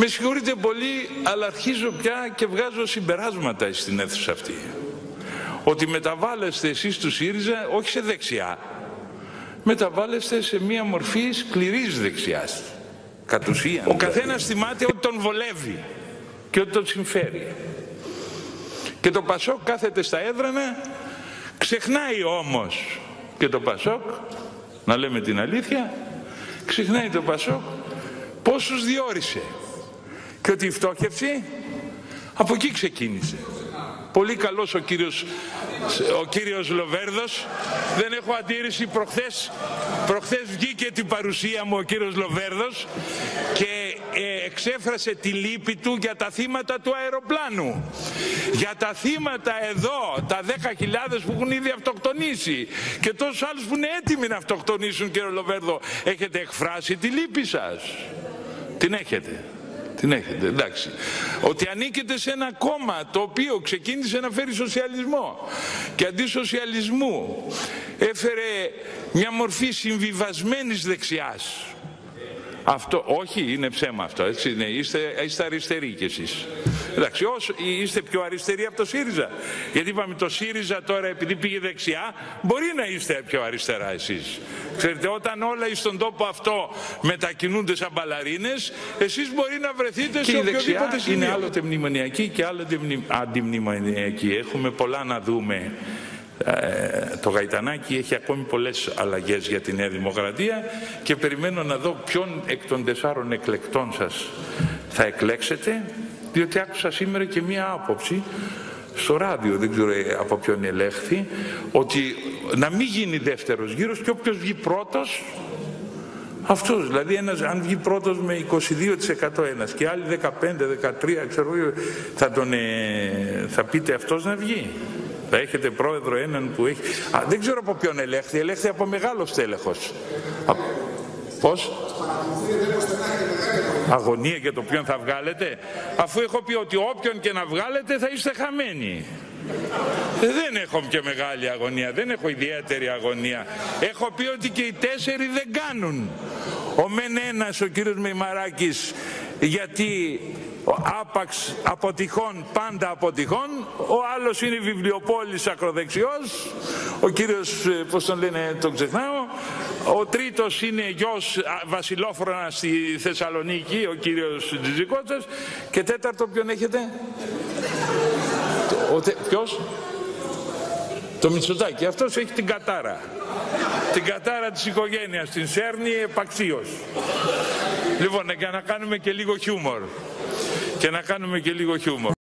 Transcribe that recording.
Με συγχωρείτε πολύ, αλλά αρχίζω πια και βγάζω συμπεράσματα στην αίθουσα αυτή. Ότι μεταβάλλεστε εσείς του ΣΥΡΙΖΑ όχι σε δεξιά, μεταβάλλεστε σε μία μορφή σκληρής δεξιάς. Κατ' ουσίαν. Ο καθένας θυμάται ότι τον βολεύει και ότι τον συμφέρει. Και το Πασόκ κάθεται στα έδρανα, ξεχνάει όμως και το Πασόκ, να λέμε την αλήθεια, ξεχνάει το Πασόκ πόσους διόρισε. Και ότι η φτώχευση από εκεί ξεκίνησε. Πολύ καλός ο κύριος Λοβέρδος, δεν έχω αντίρρηση. Προχθές βγήκε την παρουσία μου ο κύριος Λοβέρδος και εξέφρασε τη λύπη του για τα θύματα του αεροπλάνου. Για τα θύματα εδώ, τα 10.000 που έχουν ήδη αυτοκτονήσει και τόσους άλλους που είναι έτοιμοι να αυτοκτονήσουν, κύριε Λοβέρδο. Έχετε εκφράσει τη λύπη σας? Την έχετε? Την έχετε, εντάξει. Ότι ανήκετε σε ένα κόμμα το οποίο ξεκίνησε να φέρει σοσιαλισμό και αντί σοσιαλισμού έφερε μια μορφή συμβιβασμένης δεξιάς. Αυτό, όχι, είναι ψέμα αυτό, έτσι είναι, είστε αριστεροί κι εσείς. Εντάξει, είστε πιο αριστεροί από το ΣΥΡΙΖΑ. Γιατί είπαμε το ΣΥΡΙΖΑ τώρα, επειδή πήγε δεξιά, μπορεί να είστε πιο αριστερά εσείς. Ξέρετε, όταν όλα στον τόπο αυτό μετακινούνται σαν μπαλαρίνες, εσείς μπορεί να βρεθείτε σε οποιοδήποτε σημείο. Είναι άλλοτε μνημονιακή και άλλοτε αντιμνημονιακή. Έχουμε πολλά να δούμε. Το Γαϊτανάκι έχει ακόμη πολλές αλλαγές για τη Νέα Δημοκρατία και περιμένω να δω ποιον εκ των 4 εκλεκτών σας θα εκλέξετε, διότι άκουσα σήμερα και μία άποψη στο ράδιο, δεν ξέρω από ποιον ελέγχθη, ότι να μην γίνει δεύτερος γύρος και όποιος βγει πρώτος, αυτός, δηλαδή αν βγει πρώτος με 22% ένας και άλλοι 15-13, ξέρω, θα πείτε αυτός να βγει. Θα έχετε πρόεδρο έναν που έχει... δεν ξέρω από ποιον ελέγχθη. Ελέγχθη από μεγάλο στέλεχος. Πώς? Αγωνία για το ποιον θα βγάλετε. Αφού έχω πει ότι όποιον και να βγάλετε θα είστε χαμένοι. Δεν έχω και μεγάλη αγωνία. Δεν έχω ιδιαίτερη αγωνία. Έχω πει ότι και οι 4 δεν κάνουν. Ο μεν ένας, ο κύριος Μεϊμαράκης, γιατί άπαξ αποτυχών πάντα αποτυχών, ο άλλος είναι βιβλιοπόλης ακροδεξιός, ο κύριος, πώς τον λένε, τον ξεχνάω, ο τρίτος είναι γιος βασιλόφρονα στη Θεσσαλονίκη, ο κύριος Τζιζικότσας, και τέταρτο ποιον έχετε? Ποιος? Το Μητσοτάκη. Αυτός έχει την κατάρα. Την κατάρα της οικογένειας, την σέρνει επαξίως. Λοιπόν, και να κάνουμε και λίγο χιούμορ.